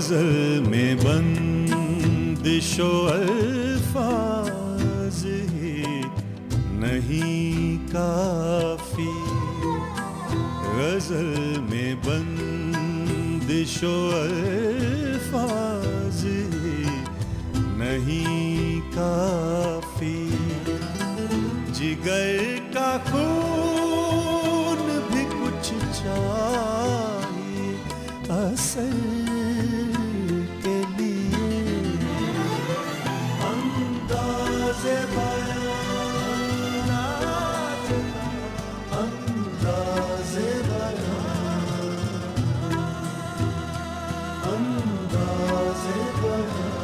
गजल में बंदिशो अल्फाज ही नहीं काफी, गजल में बंदिशो अल्फाज ही नहीं काफी, जिगर का खून भी कुछ चाहिए असल के लिए, अंदाज़े बयान अंदाज़े बयान अंदाज़े बयान।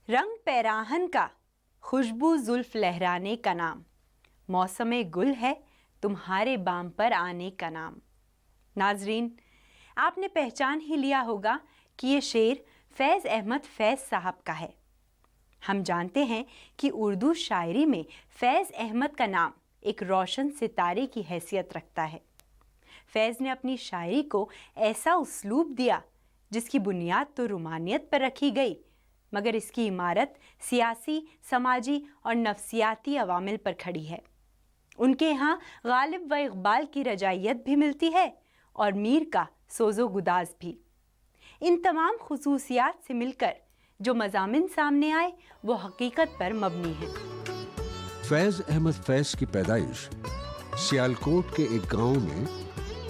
रंग पैराहन का खुशबू जुल्फ लहराने का नाम, मौसमे गुल है तुम्हारे बाम पर आने का नाम। नाजरीन, आपने पहचान ही लिया होगा कि ये शेर फैज़ अहमद फैज़ साहब का है। हम जानते हैं कि उर्दू शायरी में फैज़ अहमद का नाम एक रोशन सितारे की हैसियत रखता है। फैज़ ने अपनी शायरी को ऐसा उसलूब दिया जिसकी बुनियाद तो रूमानियत पर रखी गई, मगर इसकी इमारत सियासी, समाजी और नफ्सियाती अवामिल पर खड़ी है। उनके यहाँ गालिब व इकबाल की रजाइयत भी मिलती है और मीर का सोज़ो गुदाज भी। इन तमाम खुसूसियात से मिलकर जो मज़ामिन सामने आए वो हकीकत पर मबनी है। फैज़ अहमद फैज़ की पैदाइश सियालकोट के एक गांव में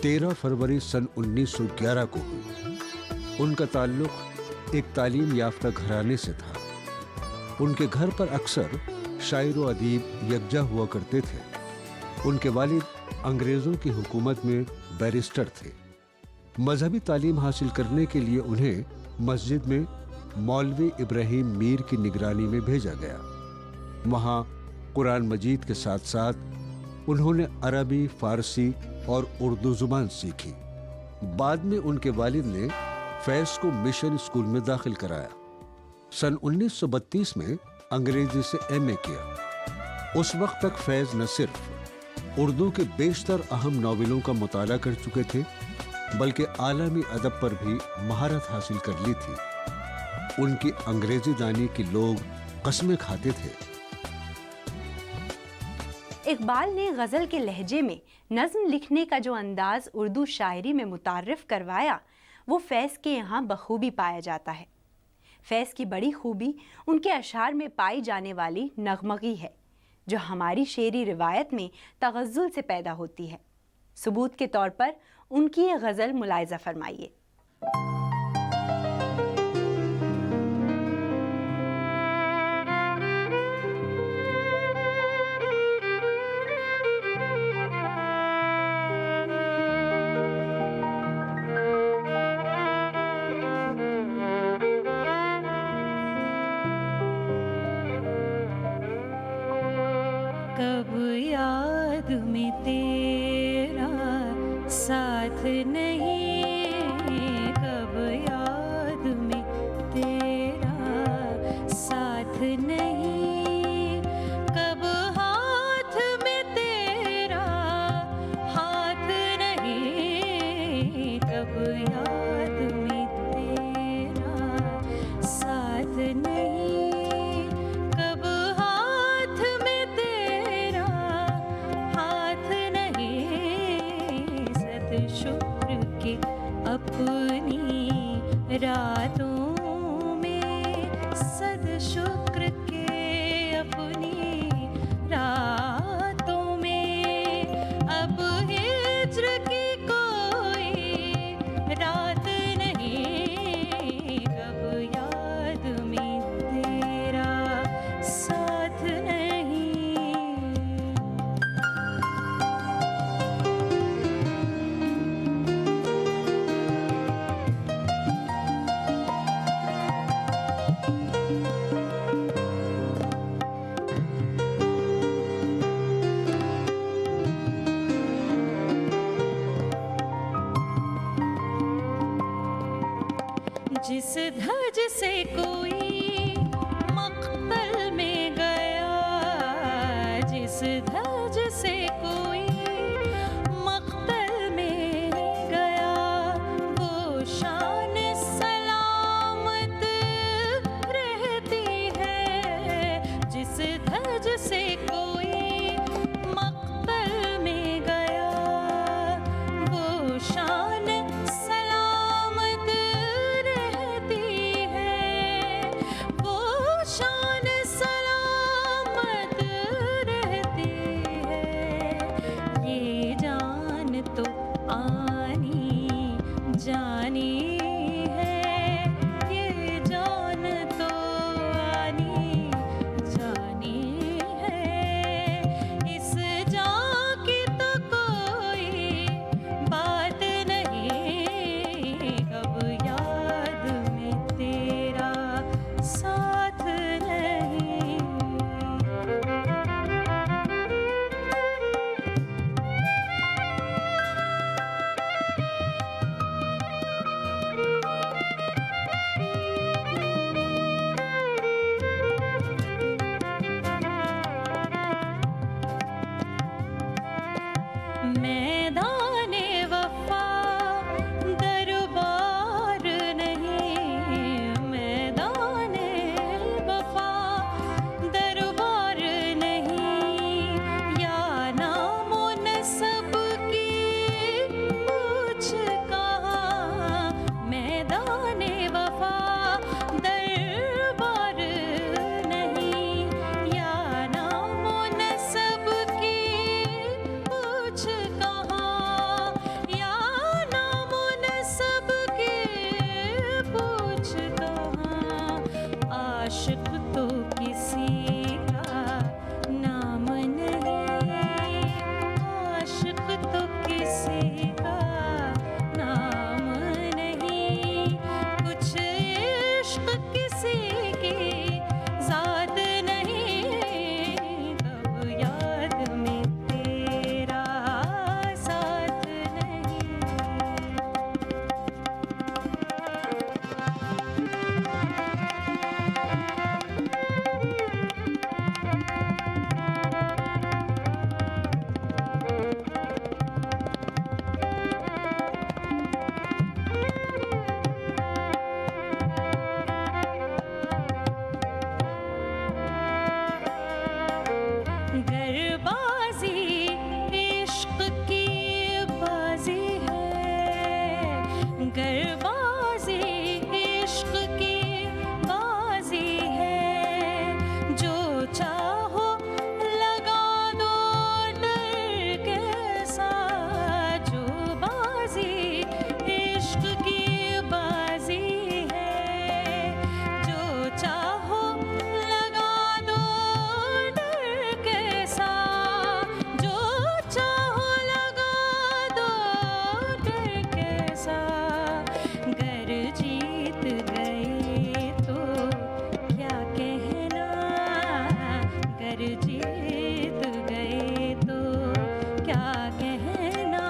13 फरवरी सन 1911 को हुई। उनका ताल्लुक एक तालीम याफ्ता घराने से था। उनके घर पर अक्सर शायर व अदीब यकजा हुआ करते थे। उनके वालिद अंग्रेज़ों की हुकूमत में बैरिस्टर थे। मजहबी तालीम हासिल करने के लिए उन्हें मस्जिद में मौलवी इब्राहिम मीर की निगरानी में भेजा गया। वहाँ कुरान मजीद के साथ साथ उन्होंने अरबी, फारसी और उर्दू जुबान सीखी। बाद में उनके वालिद ने फैज़ को मिशन स्कूल में दाखिल कराया। सन 1932 में अंग्रेजी से एमए किया। उस वक्त तक फैज़ न सिर्फ उर्दू के बेशतर अहम नावलों का मुताला कर चुके थे, बल्कि आलमी अदब पर भी महारत हासिल कर ली थी। उनकी अंग्रेजी जानी की लोग कसमें खाते थे। इकबाल ने गज़ल के लहजे में नज़्म लिखने का जो अंदाज़ उर्दू शायरी में मुतारिफ करवाया, वो फैज़ के यहाँ बखूबी पाया जाता है। फैज़ की बड़ी खूबी उनके अशार में पाई जाने वाली नगमगी है, जो हमारी शेरी रिवायत में तगज़्ज़ुल से पैदा होती है। सबूत के तौर पर उनकी ये गज़ल मुलाहिज़ा फरमाइए। कब याद में तेरा साथ नहीं, कब याद में तेरा साथ नहीं, कब हाथ में तेरा हाथ नहीं, कब याद में तेरा साथ नहीं, कब हाथ में तेरा हाथ नहीं, सद शुक्र के अपनी रातों में, सद शुक्र के अपनी रातों में, अब हिज्र की कोई रात नहीं, कब याद में तेरा साथ नहीं। जिस धज से कोई मक्तल में गया, जिस धज से कोई मक्तल शान सलामत रहती है, ये जान तो आनी जानी है, ये जान तो आनी जानी है। इस जान की तो कोई बात नहीं, अब याद में तेरा साथ नहीं। मैदाने वफा दरबार नहीं, मैदाने वफा दरबार नहीं, या नामो नसब की पूछ कहाँ। मैदाने वफा दरबार नहीं, या नामो नसब की पूछ कहाँ, या नामो नसब की पूछ कहाँ। आशिक तो किसी का नाम नहीं, आशिक तो किसी का नाम नहीं, कुछ इश्क किसी की ज़ात नहीं, कब याद में तेरा साथ नहीं। गरबाजी इश्क की बाजी है, गरबाजी इश्क की बाजी है, जो चाहो लगा दो डर कैसा, जो बाजी इश्क की बाजी है, जो चाहो लगा दो डर कैसा, जो चाहो लगा दो डर कैसा। गर जीत गए तो क्या कहना, गर जीत गए तो क्या कहना,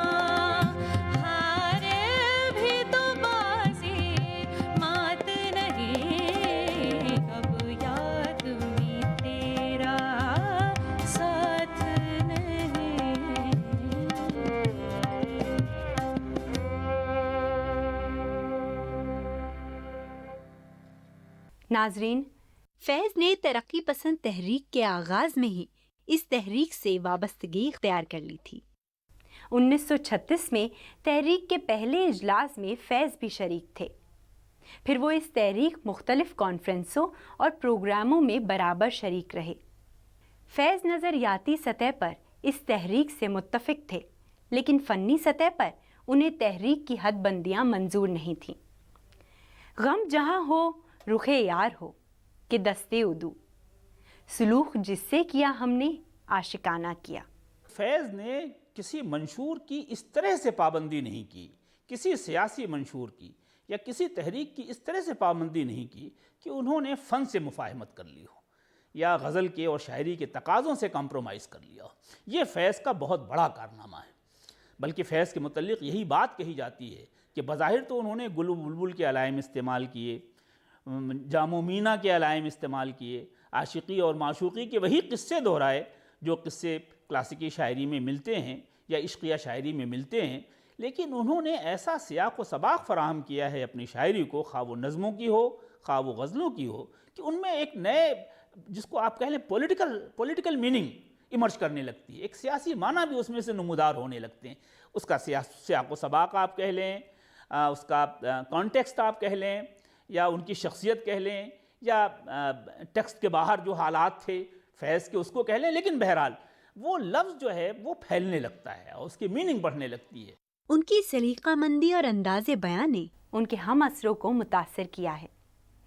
हारे भी तो बाजी मात नहीं, अब याद में तेरा साथ नहीं। नाजरीन, फैज़ ने तरक्की पसंद तहरीक के आगाज़ में ही इस तहरीक से वाबस्तगी इख्तियार कर ली थी। 1936 में तहरीक के पहले इजलास में फैज़ भी शरीक थे। फिर वो इस तहरीक मुख्तलिफ कॉन्फ्रेंसों और प्रोग्रामों में बराबर शरीक रहे। फैज़ नज़रियाती सतह पर इस तहरीक से मुत्तफ़िक थे, लेकिन फ़न्नी सतह पर उन्हें तहरीक की हदबंदियाँ मंजूर नहीं थीं। गम जहाँ हो रुखे यार हो कि दस्ते उदू, सुलूक जिससे किया हमने आशिकाना किया। फैज़ ने किसी मंशूर की इस तरह से पाबंदी नहीं की, किसी सियासी मंशूर की या किसी तहरीक की इस तरह से पाबंदी नहीं की कि उन्होंने फ़न से मुफाहमत कर ली हो या गज़ल के और शायरी के तकाज़ों से कॉम्प्रोमाइज़ कर लिया हो। ये फैज़ का बहुत बड़ा कारनामा है। बल्कि फैज़ के मुतल्लिक़ यही बात कही जाती है कि बज़ाहिर तो उन्होंने गुल बुलबुल के अलाइम इस्तेमाल किए, जामो मीना के अलाइम इस्तेमाल किए, आशिकी और माशूक़ी के वही क़िस्से दोहराए जो क़िस्से क्लासिकी शायरी में मिलते हैं या इश्क़िया शायरी में मिलते हैं, लेकिन उन्होंने ऐसा सियाक़ व सबाक़ फ़राहम किया है अपनी शायरी को, ख़्वाह वो नज़मों की हो ख़्वाह वो गज़लों की हो, कि उनमें एक नए, जिसको आप कह लें पॉलिटिकल मीनिंग इमर्ज करने लगती है, एक सियासी माना भी उसमें से नमूदार होने लगते हैं। उसका सियाक़ व सबाक़ आप कह लें, उसका कॉन्टेक्स्ट आप कह लें, या उनकी शख्सियत कह लें, या टेक्स्ट के बाहर जो हालात थे फैज़ के उसको कह लें, लेकिन बहरहाल वो लफ्ज़ जो है वो फैलने लगता है और उसकी मीनिंग बढ़ने लगती है। उनकी सलीकामंदी और अंदाज़े बयान ने उनके हम असरों को मुतासर किया है।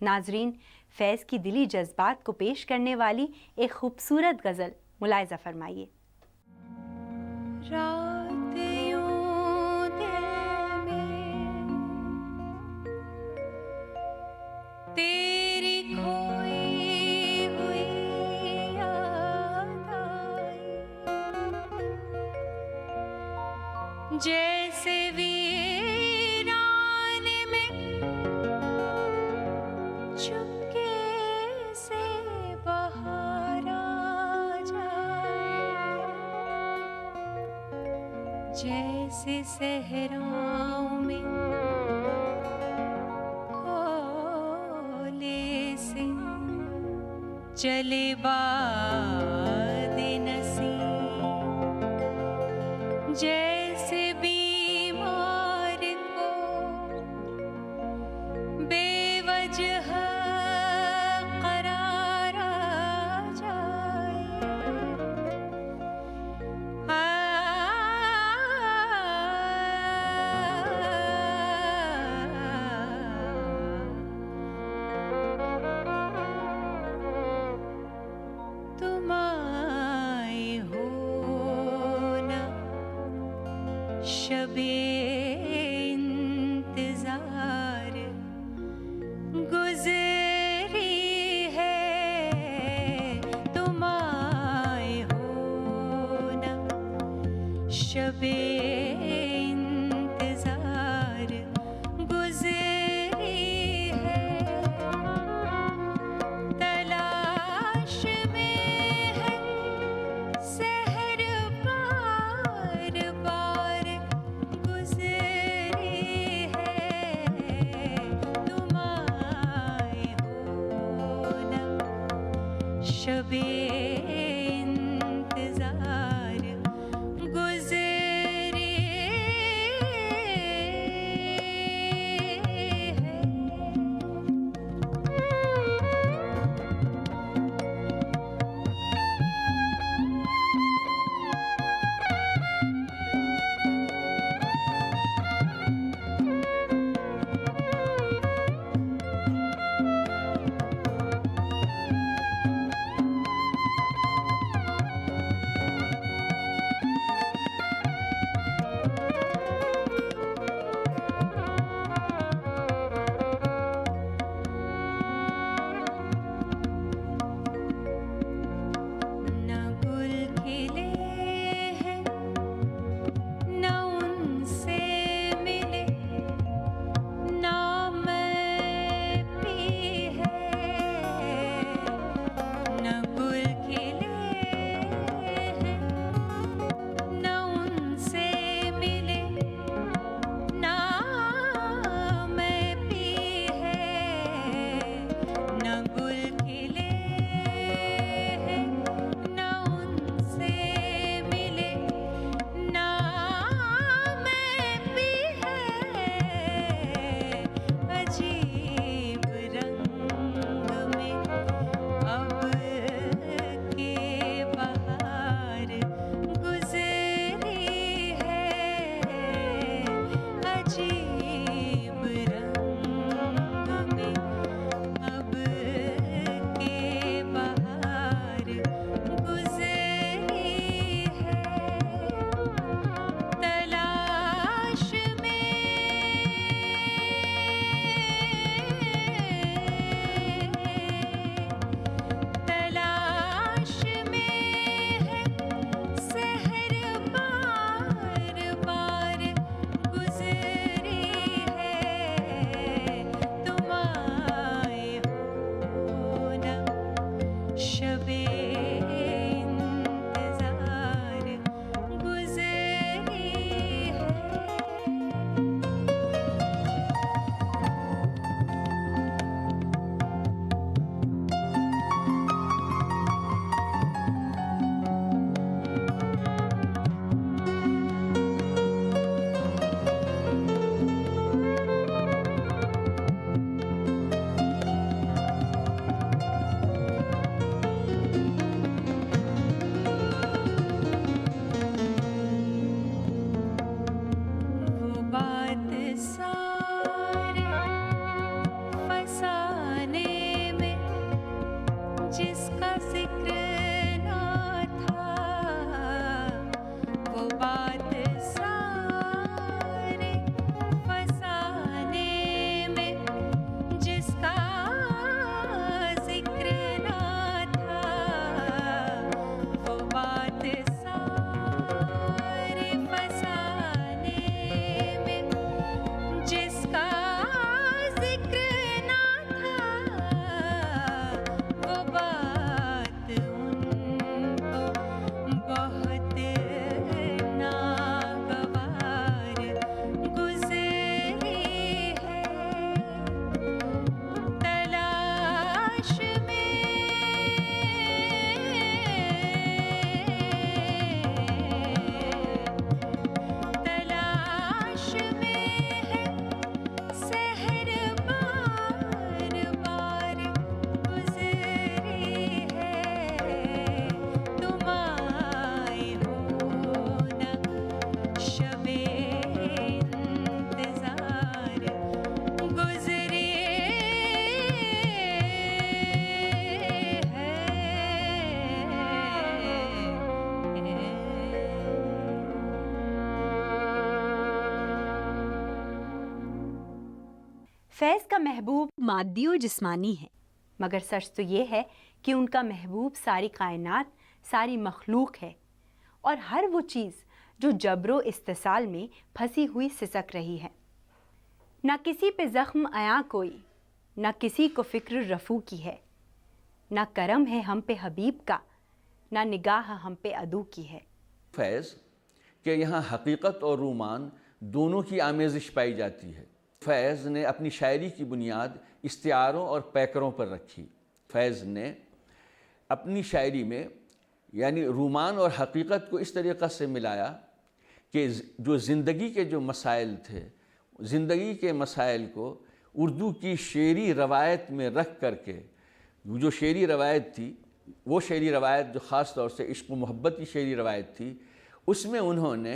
नाजरीन, फैज़ की दिली जज्बात को पेश करने वाली एक खूबसूरत गज़ल मुलाहिज़ा फरमाइए। रात यूं दिल में तेरी खोई हुई याद आई, जैसे वीरान में चुपके से बाहर आ जाए, जैसे सहराओं में होले से चले बादे नसीम, जैसे बीमार को बेवजह करार आ जाए, तुम आए हो ना शबे इंतजार गुजरी है, तुम आए हो ना शबे इंतजार गुजरी है, तलाश में है सहर बार बार गुजरी है, तुम आए हो ना शबे इंतजार गुजरी न गुल खिले हैं न उनसे मिले, ना मैं पी है, न गुल खिले हैं न उनसे मिले, ना मैं पी है, न गुल खिले हैं न उनसे मिले, ना मैं पी है, अजीब रंग में अब के बहार गुजरी है, अजीब रंग में अब के बहार गुजरी है, तलाश में तलाश में है सहर बार बार गुजरी है, तुम आए हो ना शबे इंतजार गुजरी है। फैज़ का महबूब मादी और जिस्मानी है, मगर सच तो ये है कि उनका महबूब सारी कायनात, सारी मखलूक है और हर वो चीज़ जो जबरो इस्तिसाल में फंसी हुई सिसक रही है। ना किसी पे ज़ख्म आया कोई, ना किसी को फ़िक्र रफ़ू की है, ना करम है हम पे हबीब का, ना निगाह हम पे अदू की है। फैज़ के यहाँ हकीकत और रूमान दोनों की आमेज़िश पाई जाती है। फैज़ ने अपनी शायरी की बुनियाद इस्तिआरों और पैकरों पर रखी। फैज़ ने अपनी शायरी में यानी रूमान और हकीकत को इस तरीक़ा से मिलाया कि जो ज़िंदगी के जो मसाइल थे, ज़िंदगी के मसाइल को उर्दू की शेरी रवायत में रख करके, जो शेरी रवायत थी, वो शेरी रवायत जो ख़ास तौर से इश्क़ व मोहब्बत की शेरी रवायत थी, उसमें उन्होंने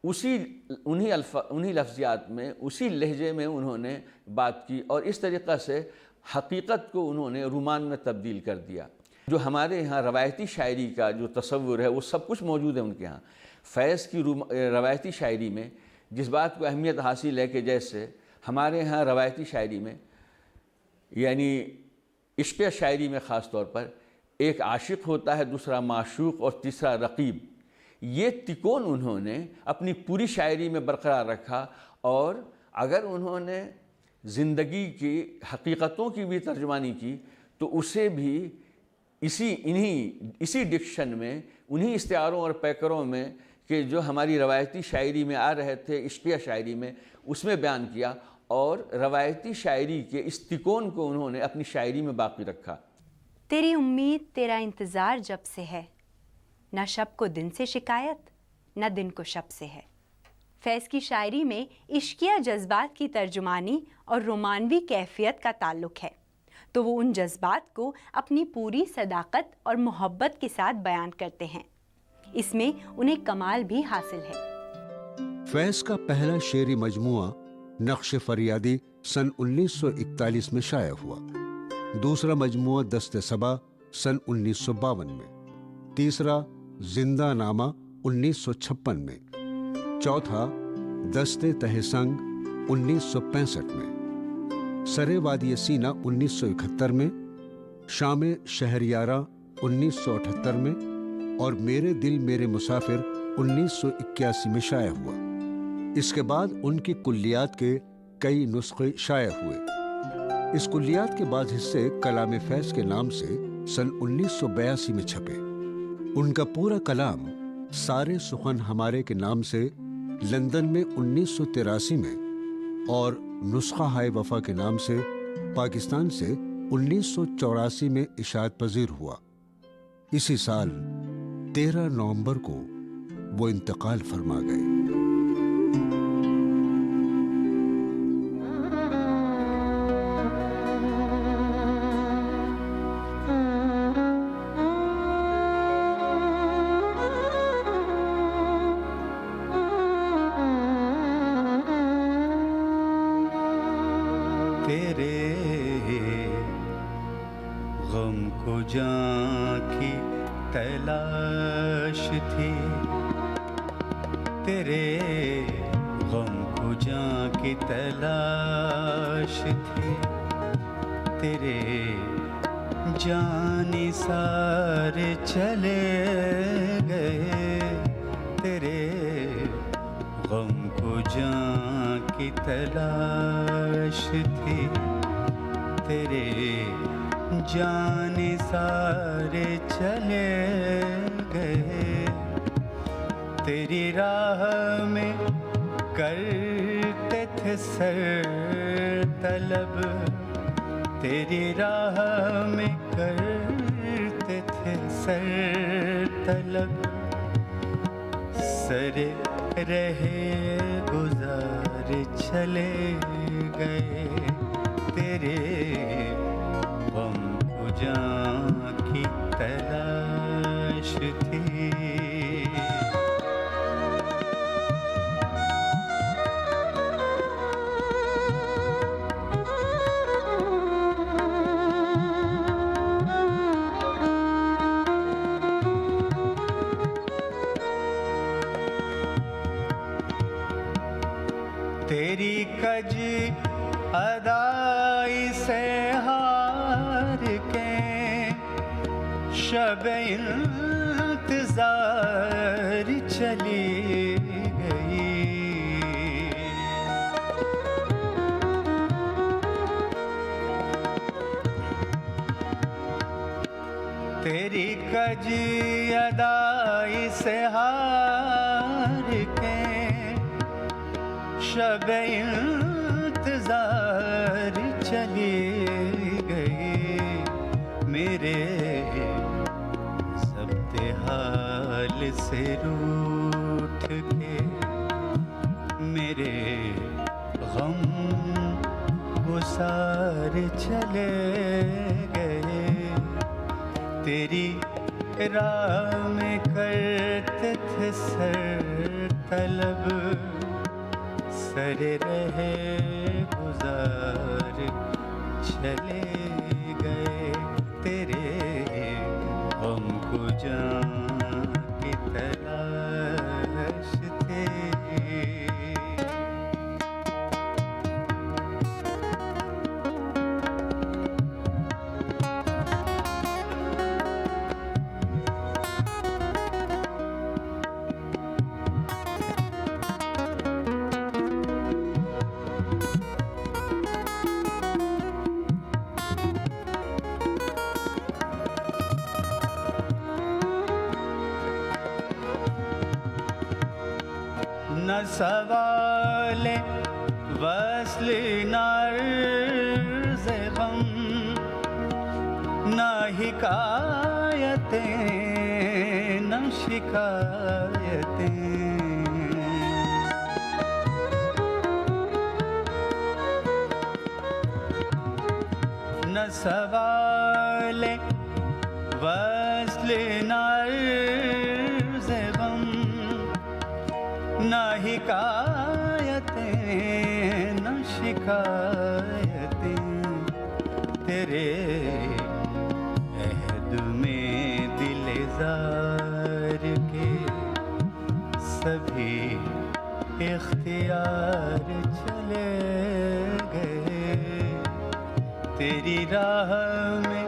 उन्हीं लफ्ज़ियात में, उसी लहजे में उन्होंने बात की और इस तरीक़ा से हकीकत को उन्होंने रूमान में तब्दील कर दिया। जो हमारे यहाँ रवायती शायरी का जो तसव्वुर है वो सब कुछ मौजूद है उनके यहाँ। फैज़ की रवायती शायरी में जिस बात को अहमियत हासिल है कि जैसे हमारे यहाँ रवायती शायरी में यानी इश्क़ शायरी में ख़ास तौर पर एक आशिक़ होता है, दूसरा माशूक़ और तीसरा रक़ीब। ये तिकोन उन्होंने अपनी पूरी शायरी में बरक़रार रखा और अगर उन्होंने ज़िंदगी की हकीकतों की भी तर्जुमानी की तो उसे भी इसी डिक्शन में, उन्हीं इस्तिआरों और पैकरों में कि जो हमारी रवायती शायरी में आ रहे थे, इश्क़िया शायरी में, उसमें बयान किया और रवायती शायरी के इस तिकोन को उन्होंने अपनी शायरी में बाकी रखा। तेरी उम्मीद तेरा इंतज़ार जब से है, न शब को दिन से शिकायत, न दिन को शब से है। फैज़ की शायरी में इश्किया जज्बात की तर्जुमानी और रोमानवी कैफियत का ताल्लुक़ है, तो वो उन जज्बात को अपनी पूरी सदाकत और मोहब्बत के साथ बयान करते हैं। इसमें उन्हें कमाल भी हासिल है। फैज़ का पहला शेरी मजमुआ नक्श फरियादी सन 1941 में शाया हुआ, दूसरा मजमुआ दस्ते सबा सन 1952 में, तीसरा जिंदा नामा 1956 में, चौथा दस्ते तहसंग 1965 में, सरे वादी सीना 1971 में, शाम शहरियारा 1978 में और मेरे दिल मेरे मुसाफिर 1981 में शाया हुआ। इसके बाद उनकी कुल्लियात के कई नुस्खे शाया हुए। इस कुल्लियात के बाद हिस्से कलाम फैज़ के नाम से सन 1982 में छपे। उनका पूरा कलाम सारे सुखन हमारे के नाम से लंदन में 1983 में और नुस्खा हाय वफा के नाम से पाकिस्तान से 1984 में इशाअत पजीर हुआ। इसी साल 13 नवंबर को वो इंतकाल फरमा गए। तेरे गम को जान की तलाश थी, तेरे गम को जान की तलाश थी, तेरे जाने सारे चले गए, तेरे गम को जान की तलाश थी, तेरे जाने सारे चले गए, तेरी राह में करते थे सर तलब, तेरी राह में करते थे सर तलब, सरे रहे गुजार चले गए, तेरे गम को जान की तलाश थी। तेरी कज अदा शब इंतजार चली गई। तेरी कजी अदाई से हार के शब इंतजार चली गई। मेरे ज़ब्ते हाल से रूठ के मेरे गम गुसार चले गए। तेरी राह में करते थे सर तलब, सरे रहे गुजार चले गए। तेरे हमको जान की तलाश थी। न सवाले वस्ल न अर्ज़ गम, न हिकायतें न शिकायतें। न सवाले वस्ल न अर्ज़ गम, न हिकायतें न शिकायतें। तेरे अहद में दिलजार के सभी इख्तियार चले गए। तेरी राह में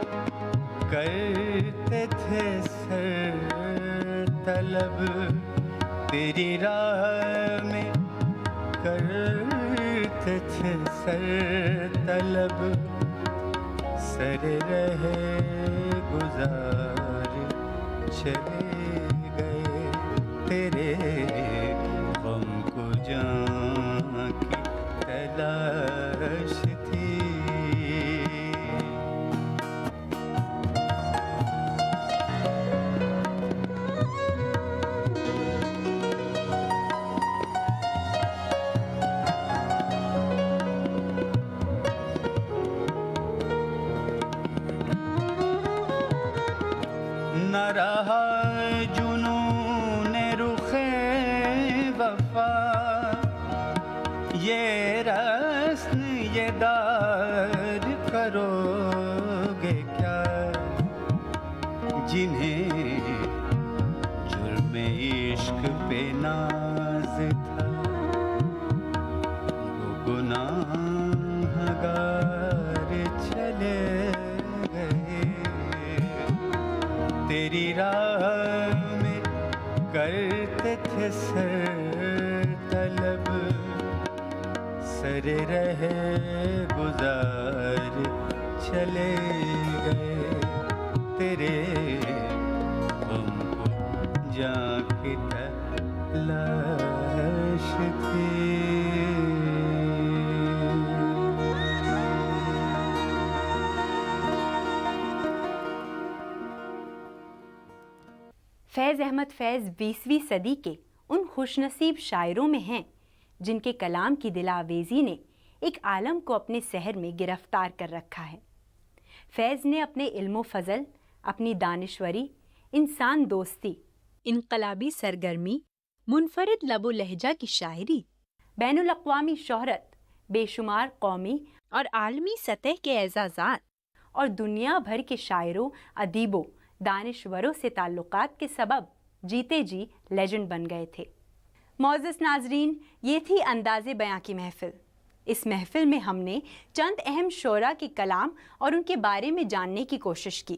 करते थे सर तलब, तेरी राह में करते थे सर तलब, सर रहे गुजार चले गए। तेरे गम को जान की तलाश थी। न रहा जुनून रुखे वफा, ये रस्म ये दार करोगे क्या। जिन्हें जुर्म इश्क पे नाज था, वो गुनाहगार चले गए। तेरी राह में करते थे सर तलब, सर रहे गुजार चले गए। तेरे हमको जाके तलाश थी। फैज़ अहमद फैज़ 20वीं सदी के उन खुशनसीब शायरों में हैं जिनके कलाम की दिलावेज़ी ने एक आलम को अपने सहर में गिरफ्तार कर रखा है। फैज़ ने अपने इल्मो फ़ज़ल, अपनी दानिश्वरी, इंसान दोस्ती, इनकलाबी सरगर्मी, मुनफरिद लबो लहजा की शायरी, बैनुल अक़वामी शोहरत, बेशुमार कौमी और आलमी सतह के एज़ाज़ात और दुनिया भर के शायरों, अदीबों, दानिश्वरों से ताल्लुकात के सबब जीते जी लेजेंड बन गए थे। मौजूद नाजरीन, ये थी अंदाज़े बयां की महफ़िल। इस महफ़िल में हमने चंद अहम शोरा के कलाम और उनके बारे में जानने की कोशिश की।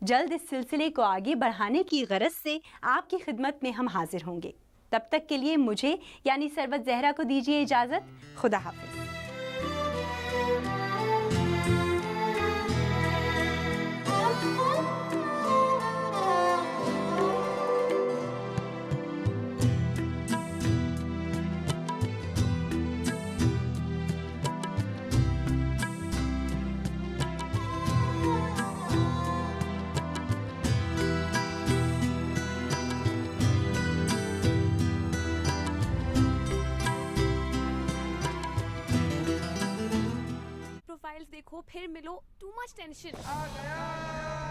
जल्द इस सिलसिले को आगे बढ़ाने की गरज से आपकी खिदमत में हम हाजिर होंगे। तब तक के लिए मुझे यानी सरवत जहरा को दीजिए इजाज़त। खुदा हाफिज़। प्रोफाइल्स देखो फिर मिलो, टू मच टेंशन।